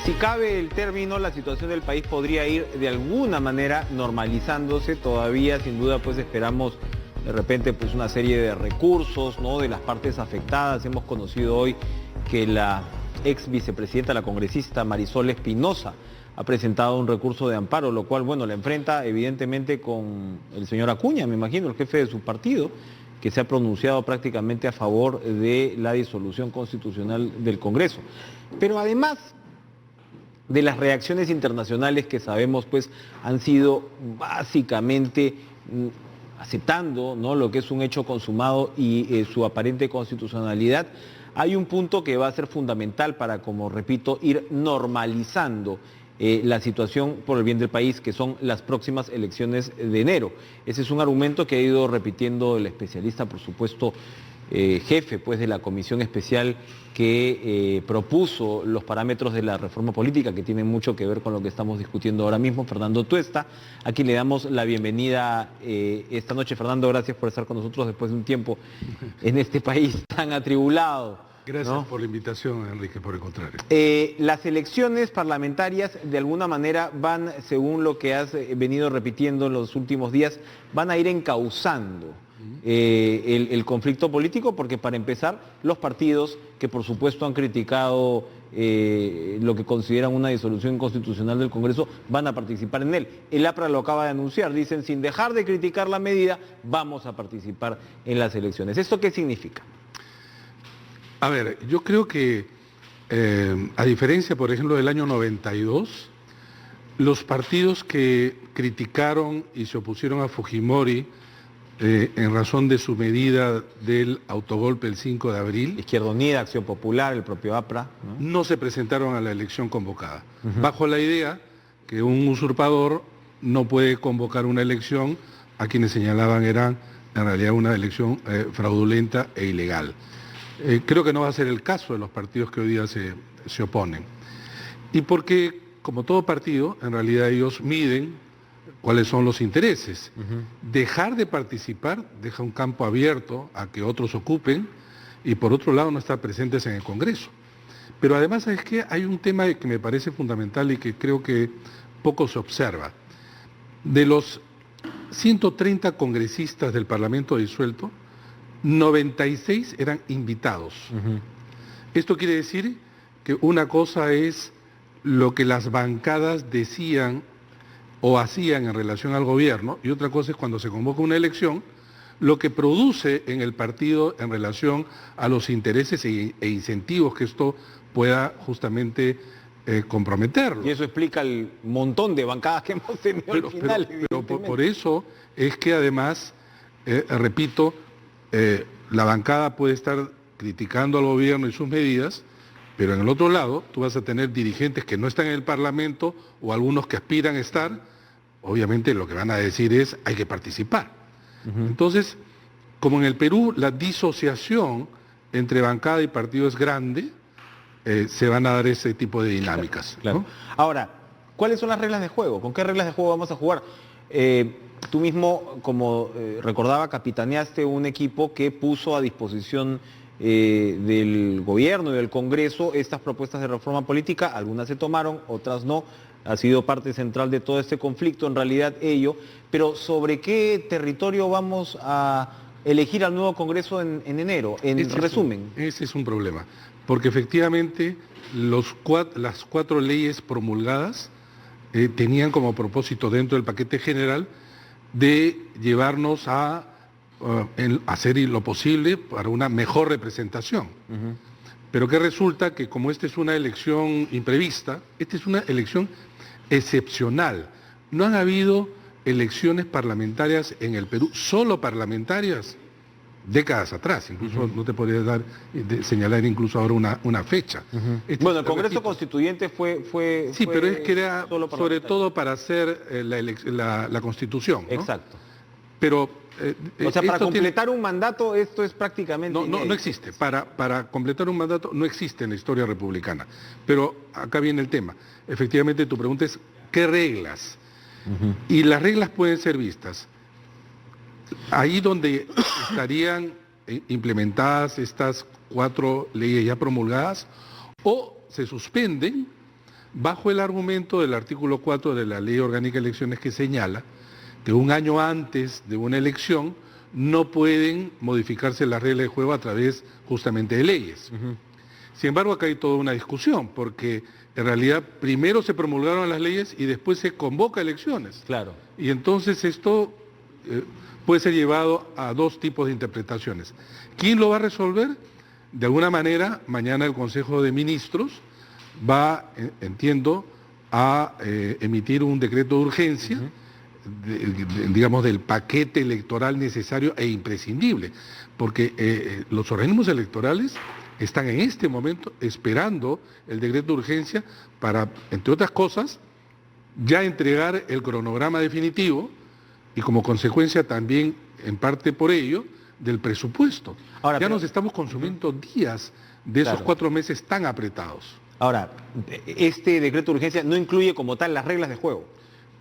Si cabe el término, la situación del país podría ir de alguna manera normalizándose. Todavía, sin duda, pues esperamos de repente pues una serie de recursos, ¿no?, de las partes afectadas. Hemos conocido hoy que la ex vicepresidenta, la congresista Marisol Espinosa, ha presentado un recurso de amparo, lo cual, bueno, la enfrenta evidentemente con el señor Acuña, me imagino, el jefe de su partido, que se ha pronunciado prácticamente a favor de la disolución constitucional del Congreso. Pero además de las reacciones internacionales que sabemos pues han sido básicamente aceptando, ¿no?, lo que es un hecho consumado y su aparente constitucionalidad, hay un punto que va a ser fundamental para, como repito, ir normalizando la situación por el bien del país, que son las próximas elecciones de enero. Ese es un argumento que ha ido repitiendo el especialista, por supuesto, jefe pues de la comisión especial que propuso los parámetros de la reforma política, que tienen mucho que ver con lo que estamos discutiendo ahora mismo, Fernando Tuesta, a quien le damos la bienvenida esta noche. Fernando, gracias por estar con nosotros después de un tiempo en este país tan atribulado. Gracias, ¿no?, por la invitación, Enrique, por el contrario. Las elecciones parlamentarias de alguna manera van, según lo que has venido repitiendo en los últimos días, van a ir encauzando el conflicto político, porque para empezar, los partidos que por supuesto han criticado lo que consideran una disolución constitucional del Congreso, van a participar en él. El APRA lo acaba de anunciar, dicen, sin dejar de criticar la medida, vamos a participar en las elecciones. ¿Esto qué significa? A ver, yo creo que, a diferencia, por ejemplo, del año 92, los partidos que criticaron y se opusieron a Fujimori en razón de su medida del autogolpe el 5 de abril... Izquierda Unida, Acción Popular, el propio APRA, no se presentaron a la elección convocada, bajo la idea que un usurpador no puede convocar una elección a quienes señalaban eran en realidad una elección fraudulenta e ilegal. Creo que no va a ser el caso de los partidos que hoy día se oponen. Y porque, como todo partido, en realidad ellos miden cuáles son los intereses. Dejar de participar deja un campo abierto a que otros ocupen y, por otro lado, no estar presentes en el Congreso. Pero además, ¿sabes qué? Hay un tema que me parece fundamental y que creo que poco se observa. De los 130 congresistas del Parlamento disuelto, 96 eran invitados. Esto quiere decir que una cosa es lo que las bancadas decían o hacían en relación al gobierno, y otra cosa es cuando se convoca una elección, lo que produce en el partido en relación a los intereses e incentivos que esto pueda justamente comprometerlo. Y eso explica el montón de bancadas que hemos tenido al final. Pero por eso es que además, repito, la bancada puede estar criticando al gobierno y sus medidas, pero en el otro lado tú vas a tener dirigentes que no están en el Parlamento o algunos que aspiran a estar. Obviamente lo que van a decir es hay que participar. Entonces, como en el Perú la disociación entre bancada y partido es grande, se van a dar ese tipo de dinámicas. Claro. ¿No? Ahora, ¿cuáles son las reglas de juego? ¿Con qué reglas de juego vamos a jugar? Tú mismo, como recordaba, capitaneaste un equipo que puso a disposición del gobierno y del Congreso estas propuestas de reforma política. Algunas se tomaron, otras no. Ha sido parte central de todo este conflicto, en realidad ello. Pero ¿sobre qué territorio vamos a elegir al nuevo Congreso en enero? En resumen. Ese es un problema, porque efectivamente las cuatro leyes promulgadas tenían como propósito dentro del paquete general de llevarnos a hacer lo posible para una mejor representación. Pero que resulta que como esta es una elección imprevista, esta es una elección excepcional. No han habido elecciones parlamentarias en el Perú, solo parlamentarias, décadas atrás. Incluso no te podría señalar incluso ahora una fecha. Bueno, el Congreso Constituyente fue sí, pero es que era sobre todo para hacer la Constitución, ¿no? Exacto. Pero o sea, para completar un mandato esto es prácticamente no existe. Para completar un mandato no existe en la historia republicana. Pero acá viene el tema. Efectivamente, tu pregunta es ¿qué reglas? Y las reglas pueden ser vistas ahí donde estarían implementadas estas 4 leyes ya promulgadas, o se suspenden bajo el argumento del artículo 4 de la Ley Orgánica de Elecciones, que señala que un año antes de una elección no pueden modificarse las reglas de juego a través justamente de leyes. Sin embargo, acá hay toda una discusión, porque en realidad primero se promulgaron las leyes y después se convoca elecciones. Claro. Y entonces esto puede ser llevado a dos tipos de interpretaciones. ¿Quién lo va a resolver? De alguna manera, mañana el Consejo de Ministros va, entiendo, a emitir un decreto de urgencia, digamos, del paquete electoral necesario e imprescindible, porque los organismos electorales están en este momento esperando el decreto de urgencia para, entre otras cosas, ya entregar el cronograma definitivo y como consecuencia también, en parte por ello, del presupuesto. Ahora, ya nos estamos consumiendo días de esos 4 meses tan apretados. Ahora, este decreto de urgencia no incluye como tal las reglas de juego.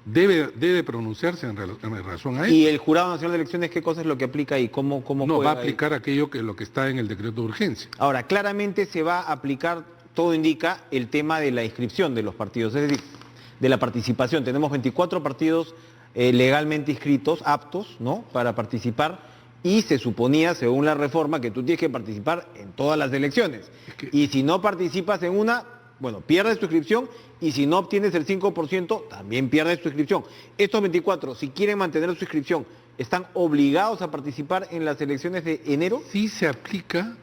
Debe pronunciarse en razón a eso. ¿Y el Jurado Nacional de Elecciones qué cosa es lo que aplica y cómo no, va a aplicar aquello lo que está en el decreto de urgencia. Ahora, claramente se va a aplicar, todo indica, el tema de la inscripción de los partidos, es decir, de la participación. Tenemos 24 partidos legalmente inscritos, aptos, ¿no?, para participar, y se suponía, según la reforma, que tú tienes que participar en todas las elecciones. Y si no participas en una, bueno, pierdes tu inscripción, y si no obtienes el 5%, también pierdes tu inscripción. Estos 24, si quieren mantener su inscripción, ¿están obligados a participar en las elecciones de enero? Sí se aplica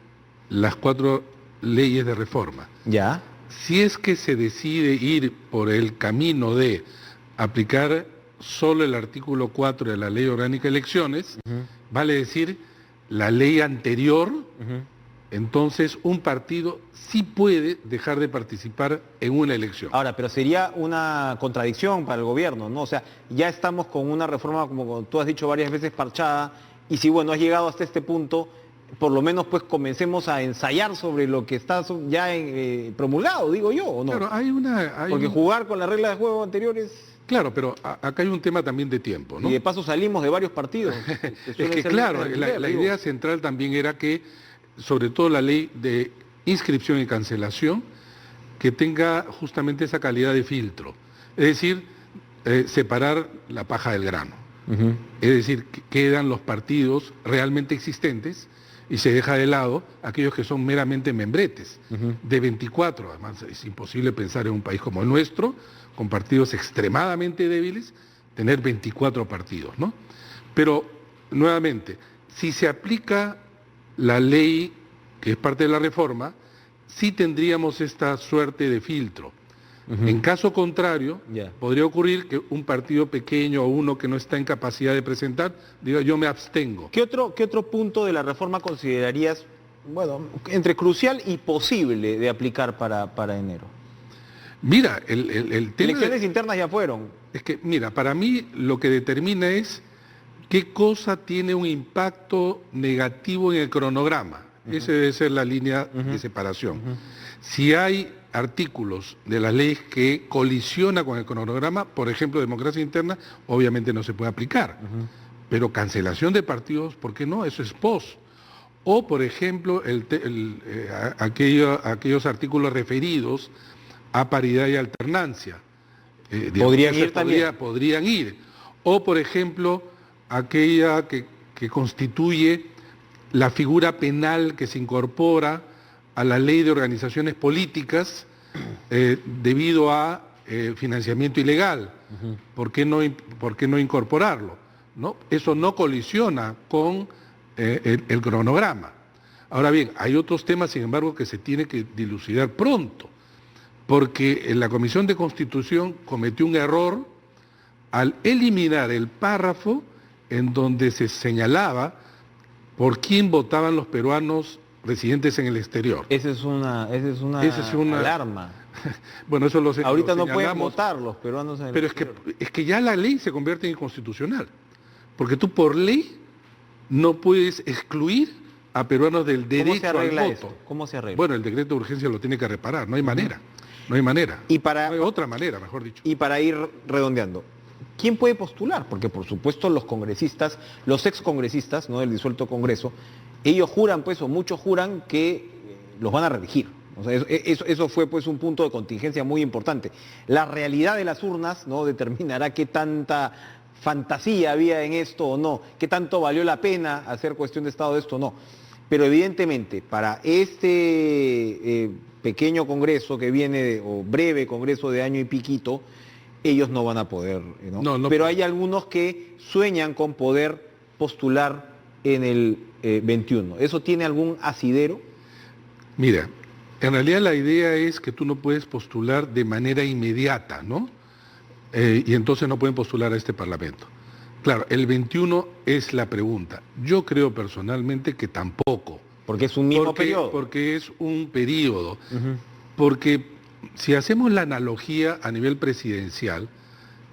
las 4 leyes de reforma. Ya. Si es que se decide ir por el camino de aplicar solo el artículo 4 de la Ley Orgánica de Elecciones, vale decir, la ley anterior, entonces un partido sí puede dejar de participar en una elección. Ahora, pero sería una contradicción para el gobierno, ¿no? O sea, ya estamos con una reforma, como tú has dicho varias veces, parchada, y si, bueno, has llegado hasta este punto, por lo menos pues comencemos a ensayar sobre lo que está ya promulgado, digo yo, ¿o no? Claro, porque jugar con las reglas de juego anteriores... Claro, pero acá hay un tema también de tiempo, ¿no? Y de paso salimos de varios partidos. Es que claro, la idea central también era que, sobre todo la ley de inscripción y cancelación, que tenga justamente esa calidad de filtro. Es decir, separar la paja del grano. Es decir, que quedan los partidos realmente existentes y se deja de lado aquellos que son meramente membretes. De 24, además es imposible pensar en un país como el nuestro, con partidos extremadamente débiles, tener 24 partidos, ¿no? Pero, nuevamente, si se aplica la ley, que es parte de la reforma, sí tendríamos esta suerte de filtro. En caso contrario, podría ocurrir que un partido pequeño o uno que no está en capacidad de presentar, diga, yo me abstengo. ¿Qué otro punto de la reforma considerarías, bueno, entre crucial y posible de aplicar para enero? Mira, el tema... Elecciones internas ya fueron. Es que, mira, para mí lo que determina es qué cosa tiene un impacto negativo en el cronograma. Esa debe ser la línea de separación. Si hay artículos de las leyes que colisiona con el cronograma, por ejemplo, democracia interna, obviamente no se puede aplicar. Pero cancelación de partidos, ¿por qué no? Eso es post. O, por ejemplo, aquellos artículos referidos a paridad y alternancia. Podrían ir. O, por ejemplo, aquella que constituye la figura penal que se incorpora a la ley de organizaciones políticas debido a financiamiento ilegal. ¿Por qué no incorporarlo? ¿No? Eso no colisiona con el cronograma. Ahora bien, hay otros temas, sin embargo, que se tiene que dilucidar pronto, porque la Comisión de Constitución cometió un error al eliminar el párrafo en donde se señalaba por quién votaban los peruanos residentes en el exterior. Esa es una alarma. Bueno, eso ahorita no pueden votar los peruanos en el exterior. Pero es que ya la ley se convierte en inconstitucional, porque tú por ley no puedes excluir a peruanos del derecho al voto. Esto? ¿Cómo se arregla? Bueno, el decreto de urgencia lo tiene que reparar, no hay manera. No hay manera. No hay otra manera, mejor dicho. Y para ir redondeando, ¿quién puede postular? Porque por supuesto los congresistas, los excongresistas, ¿no?, del disuelto Congreso, ellos juran, pues, o muchos juran que los van a reelegir. O sea, eso fue pues un punto de contingencia muy importante. La realidad de las urnas, ¿no?, determinará qué tanta fantasía había en esto o no, qué tanto valió la pena hacer cuestión de Estado de esto o no. Pero evidentemente para este pequeño congreso que viene, o breve congreso de año y piquito, ellos no van a poder, ¿no? Pero hay algunos que sueñan con poder postular en el 21. ¿Eso tiene algún asidero? Mira, en realidad la idea es que tú no puedes postular de manera inmediata, ¿no? Y entonces no pueden postular a este Parlamento. Claro, el 21 es la pregunta. Yo creo personalmente que tampoco. Porque es un mismo periodo. Porque es un periodo. Porque si hacemos la analogía a nivel presidencial,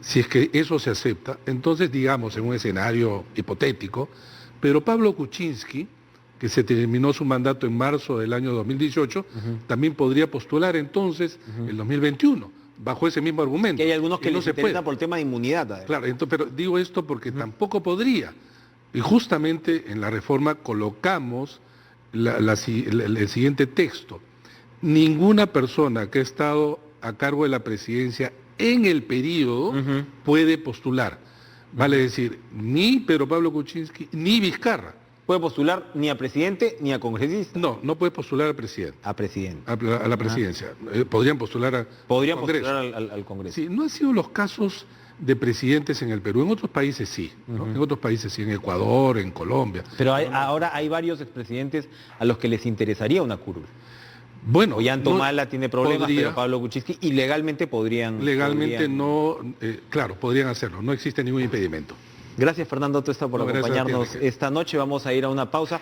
si es que eso se acepta, entonces digamos en un escenario hipotético, pero Pablo Kuczynski, que se terminó su mandato en marzo del año 2018, también podría postular entonces el 2021, bajo ese mismo argumento. Que hay algunos que no les interesa por el tema de inmunidad. Claro, pero digo esto porque tampoco podría. Y justamente en la reforma colocamos el siguiente texto. Ninguna persona que ha estado a cargo de la presidencia en el periodo puede postular. Vale decir, ni Pedro Pablo Kuczynski, ni Vizcarra. ¿Puede postular ni a presidente ni a congresista? No, no puede postular al presidente. A presidente. A la presidencia. Podrían postular al postular al Congreso. Sí, no han sido los casos de presidentes en el Perú. En otros países sí, ¿no? En otros países sí, en Ecuador, en Colombia. Pero ahora hay varios expresidentes a los que les interesaría una curul. Bueno, Ollantumala tiene problemas, pero Pablo Kuczynski, y legalmente podrían... no, claro, podrían hacerlo, no existe ningún impedimento. Gracias, Fernando Tuesta, por acompañarnos esta noche. Vamos a ir a una pausa.